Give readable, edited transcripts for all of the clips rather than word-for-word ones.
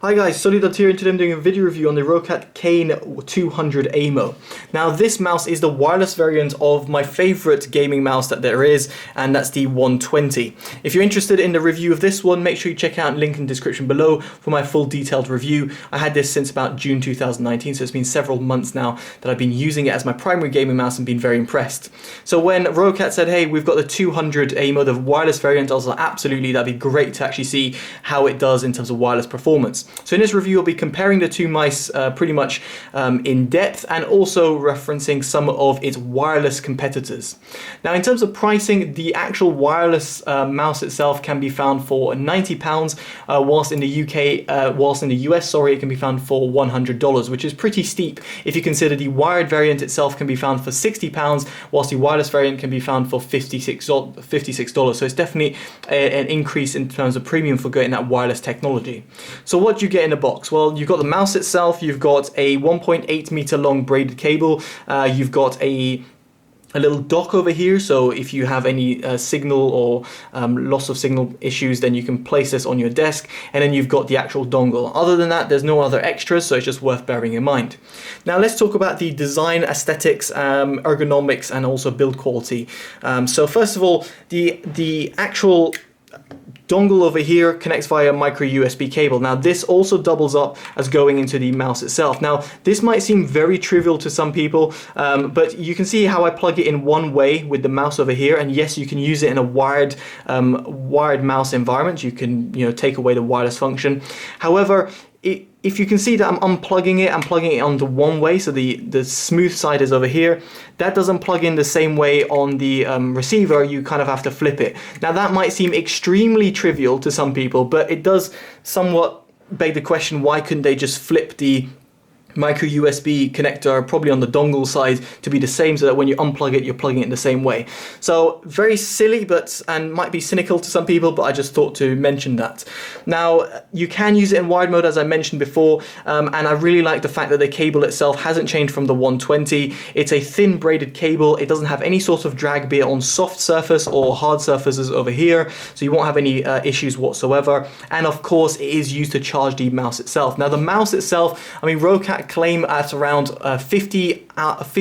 Hi guys, Totallydubbed here, and today I'm doing a video review on the Roccat Kain 200 Aimo. Now this mouse is the wireless variant of my favorite gaming mouse that there is, and that's the 120. If you're interested in the review of this one, make sure you check out link in the description below for my full detailed review. I had this since about June 2019, so it's been several months now that I've been using it as my primary gaming mouse and been very impressed. So when Roccat said, hey, we've got the 200 Aimo, the wireless variant, I was like, absolutely, that'd be great to actually see how it does in terms of wireless performance. So in this review, I'll be comparing the two mice pretty much in depth, and also referencing some of its wireless competitors. Now, in terms of pricing, the actual wireless mouse itself can be found for £90, whilst in the US, it can be found for $100, which is pretty steep if you consider the wired variant itself can be found for £60, whilst the wireless variant can be found for $56. So it's definitely an increase in terms of premium for getting that wireless technology. So what do you get in a box? Well, you've got the mouse itself, you've got a 1.8 meter long braided cable, you've got a little dock over here, so if you have any signal or loss of signal issues, then you can place this on your desk, and then you've got the actual dongle. Other than that, there's no other extras, so it's just worth bearing in mind. Now let's talk about the design, aesthetics, ergonomics, and also build quality. So first of all, the actual dongle over here connects via micro USB cable. Now this also doubles up as going into the mouse itself. Now this might seem very trivial to some people, but you can see how I plug it in one way with the mouse over here, and yes, you can use it in a wired mouse environment. You can take away the wireless function. However, if you can see that I'm unplugging it, I'm plugging it onto one way, so the smooth side is over here. That doesn't plug in the same way on the receiver. You kind of have to flip it. Now that might seem extremely trivial to some people, but it does somewhat beg the question, why couldn't they just flip the micro USB connector probably on the dongle side to be the same, so that when you unplug it, you're plugging it in the same way? So very silly, and might be cynical to some people, but I just thought to mention that. Now you can use it in wired mode, as I mentioned before, and I really like the fact that the cable itself hasn't changed from the 120. It's a thin braided cable. It doesn't have any sort of drag, be it on soft surface or hard surfaces over here, so you won't have any issues whatsoever. And of course, it is used to charge the mouse itself. Now the mouse itself, I mean, Roccat claim at around 50 hours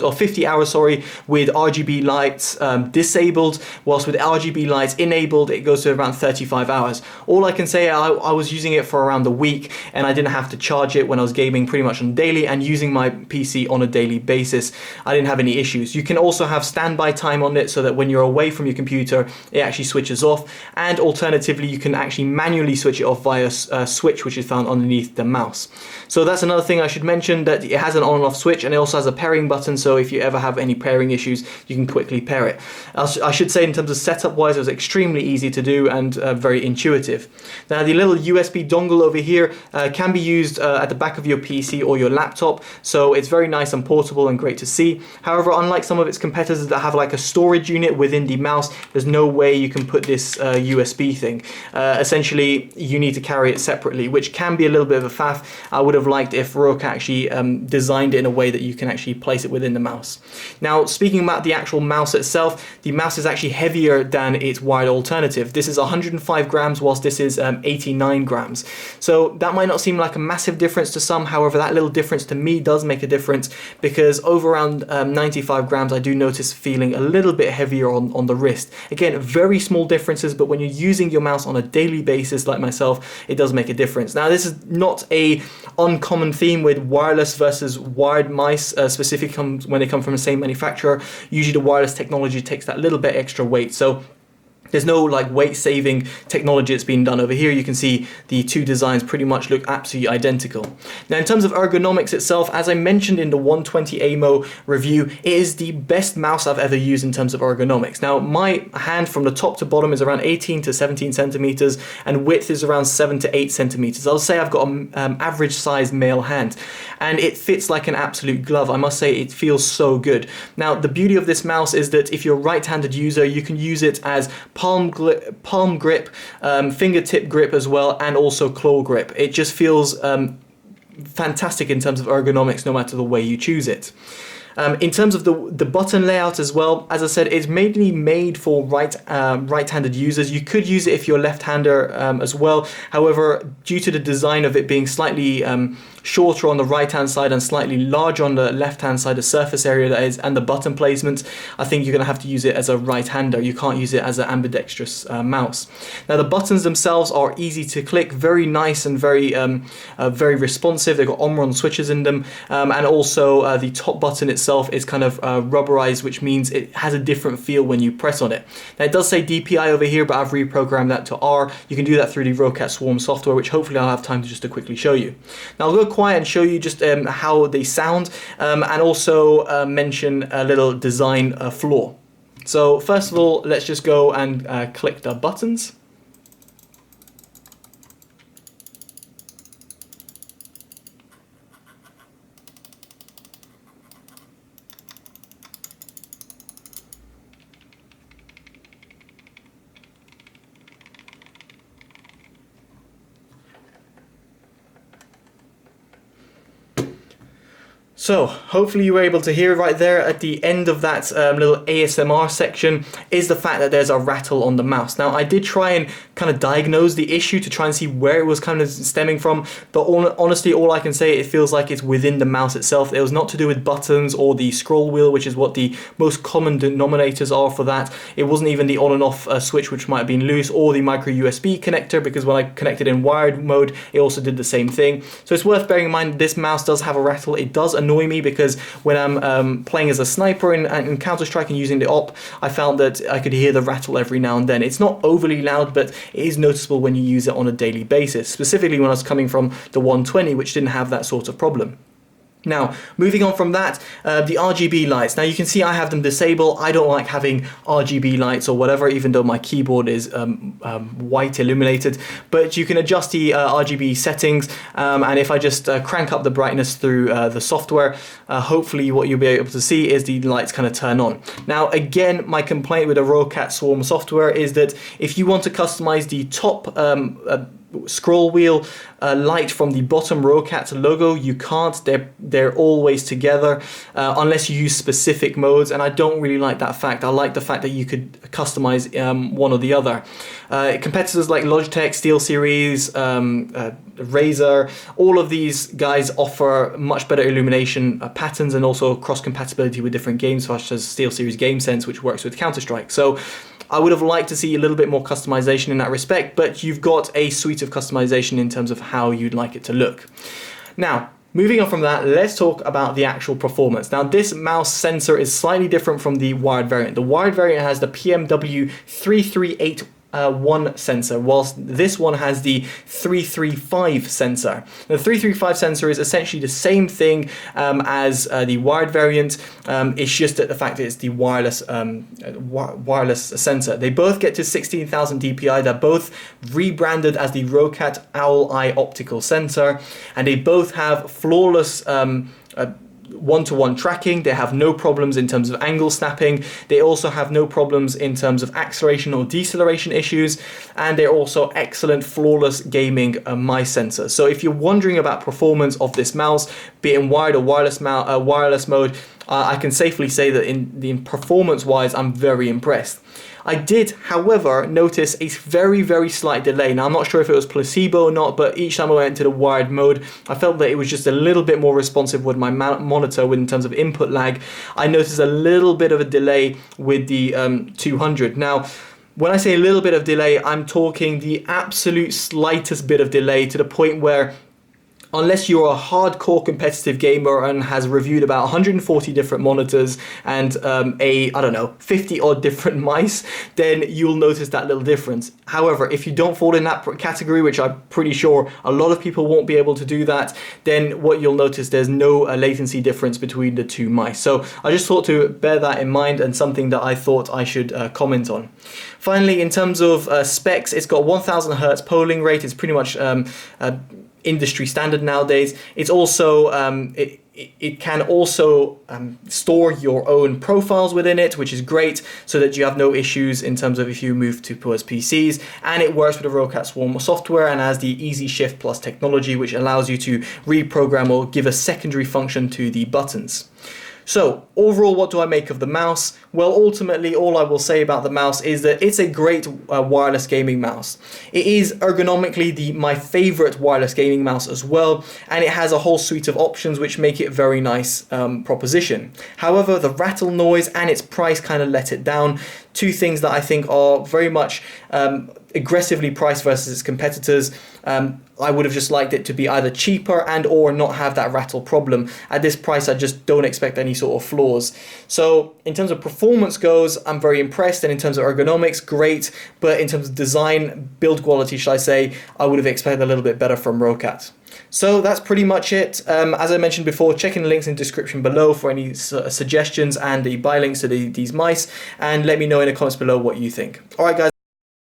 with RGB lights disabled, whilst with RGB lights enabled it goes to around 35 hours. All I can say, I was using it for around a week, and I didn't have to charge it when I was gaming pretty much on daily and using my PC on a daily basis. I didn't have any issues. You can also have standby time on it, so that when you're away from your computer, it actually switches off, and alternatively you can actually manually switch it off via a switch which is found underneath the mouse. So that's another thing I should mention, that it has an on and off switch, and it also has a pairing button, so if you ever have any pairing issues, you can quickly pair it. I should say, in terms of setup wise, it was extremely easy to do and very intuitive. Now the little USB dongle over here can be used at the back of your PC or your laptop, so it's very nice and portable and great to see. However, unlike some of its competitors that have like a storage unit within the mouse, there's no way you can put this USB thing. Essentially, you need to carry it separately, which can be a little bit of a faff. I would have liked if Roccat actually designed it in a way that you can actually place it within the mouse. Now, speaking about the actual mouse itself, the mouse is actually heavier than its wired alternative. This is 105 grams, whilst this is 89 grams. So that might not seem like a massive difference to some. However, that little difference to me does make a difference, because over around 95 grams, I do notice feeling a little bit heavier on the wrist. Again, very small differences, but when you're using your mouse on a daily basis like myself, it does make a difference. Now, this is not a uncommon theme with wireless versus wired mice, specifically when they come from the same manufacturer. Usually the wireless technology takes that little bit extra weight, so there's no like weight saving technology that's been done over here. You can see the two designs pretty much look absolutely identical. Now, in terms of ergonomics itself, as I mentioned in the 120 Aimo review, it is the best mouse I've ever used in terms of ergonomics. Now, my hand from the top to bottom is around 18 to 17 centimeters, and width is around 7 to 8 centimeters. I'll say I've got an average size male hand, and it fits like an absolute glove. I must say, it feels so good. Now, the beauty of this mouse is that if you're a right-handed user, you can use it as palm grip, fingertip grip as well, and also claw grip. It just feels fantastic in terms of ergonomics, no matter the way you choose it. In terms of the button layout as well, as I said, it's mainly made for right-handed users. You could use it if you're left-hander as well. However, due to the design of it being slightly shorter on the right-hand side and slightly larger on the left-hand side, the surface area that is, and the button placement, I think you're going to have to use it as a right-hander. You can't use it as an ambidextrous mouse. Now, the buttons themselves are easy to click, very nice and very responsive. They've got Omron switches in them, and also the top button itself is kind of rubberized, which means it has a different feel when you press on it. Now, it does say DPI over here, but I've reprogrammed that to R. You can do that through the Roccat Swarm software, which hopefully I'll have time to just to quickly show you. Now, I'll go quiet and show you just how they sound, and also mention a little design flaw. So first of all, let's just go and click the buttons. So hopefully you were able to hear right there at the end of that little ASMR section is the fact that there's a rattle on the mouse. Now, I did try and kind of diagnose the issue to try and see where it was kind of stemming from, but honestly, all I can say, it feels like it's within the mouse itself. It was not to do with buttons or the scroll wheel, which is what the most common denominators are for that. It wasn't even the on and off switch, which might have been loose, or the micro USB connector, because when I connected in wired mode, it also did the same thing. So it's worth bearing in mind this mouse does have a rattle. It does annoy me because when I'm playing as a sniper in Counter-Strike and using the op, I found that I could hear the rattle every now and then. It's not overly loud, but it is noticeable when you use it on a daily basis, specifically when I was coming from the 120, which didn't have that sort of problem. Now, moving on from that, the RGB lights. Now, you can see I have them disabled. I don't like having RGB lights or whatever, even though my keyboard is white illuminated. But you can adjust the RGB settings, and if I just crank up the brightness through the software, hopefully what you'll be able to see is the lights kind of turn on. Now, again, my complaint with the Roccat Swarm software is that if you want to customize the top scroll wheel light from the bottom Roccat logo, you can't. They're always together unless you use specific modes, and I don't really like that fact. I like the fact that you could customize one or the other. Competitors like Logitech, SteelSeries, Razer, all of these guys offer much better illumination patterns and also cross-compatibility with different games, such as SteelSeries GameSense, which works with Counter-Strike. So I would have liked to see a little bit more customization in that respect, but you've got a suite of customization in terms of how you'd like it to look. Now, moving on from that, let's talk about the actual performance. Now, this mouse sensor is slightly different from the wired variant. The wired variant has the PMW 338 one sensor, whilst this one has the 335 sensor. The 335 sensor is essentially the same thing as the wired variant. It's just that the fact that it's the wireless sensor. They both get to 16,000 DPI. They're both rebranded as the Roccat Owl Eye optical sensor, and they both have flawless one-to-one tracking. They have no problems in terms of angle snapping. They also have no problems in terms of acceleration or deceleration issues, and they're also excellent flawless gaming mice sensors. So if you're wondering about performance of this mouse, be it in wired or wireless mode, I can safely say that in performance-wise, I'm very impressed. I did, however, notice a very, very slight delay. Now, I'm not sure if it was placebo or not, but each time I went into the wired mode, I felt that it was just a little bit more responsive with my monitor in terms of input lag. I noticed a little bit of a delay with the 200. Now, when I say a little bit of delay, I'm talking the absolute slightest bit of delay, to the point where unless you're a hardcore competitive gamer and has reviewed about 140 different monitors and I don't know, 50 odd different mice, then you'll notice that little difference. However, if you don't fall in that category, which I'm pretty sure a lot of people won't be able to do that, then what you'll notice, there's no latency difference between the two mice. So I just thought to bear that in mind, and something that I thought I should comment on. Finally, in terms of specs, it's got 1000 Hertz polling rate. It's pretty much industry standard nowadays. It's also it can also store your own profiles within it, which is great, so that you have no issues in terms of if you move towards PCs. And it works with the Roccat Swarm software and has the Easy Shift Plus technology, which allows you to reprogram or give a secondary function to the buttons. So overall, what do I make of the mouse? Well, ultimately, all I will say about the mouse is that it's a great wireless gaming mouse. It is ergonomically my favorite wireless gaming mouse as well, and it has a whole suite of options which make it a very nice proposition. However, the rattle noise and its price kind of let it down. Two things that I think are very much aggressively priced versus its competitors. I would have just liked it to be either cheaper and or not have that rattle problem. At this price, I just don't expect any sort of flaws. So in terms of performance goes, I'm very impressed, and in terms of ergonomics, great, but in terms of design, build quality, should I say, I would have expected a little bit better from Roccat. So that's pretty much it. As I mentioned before, check in the links in the description below for any suggestions and the buy links to these mice, and let me know in the comments below what you think. Alright guys.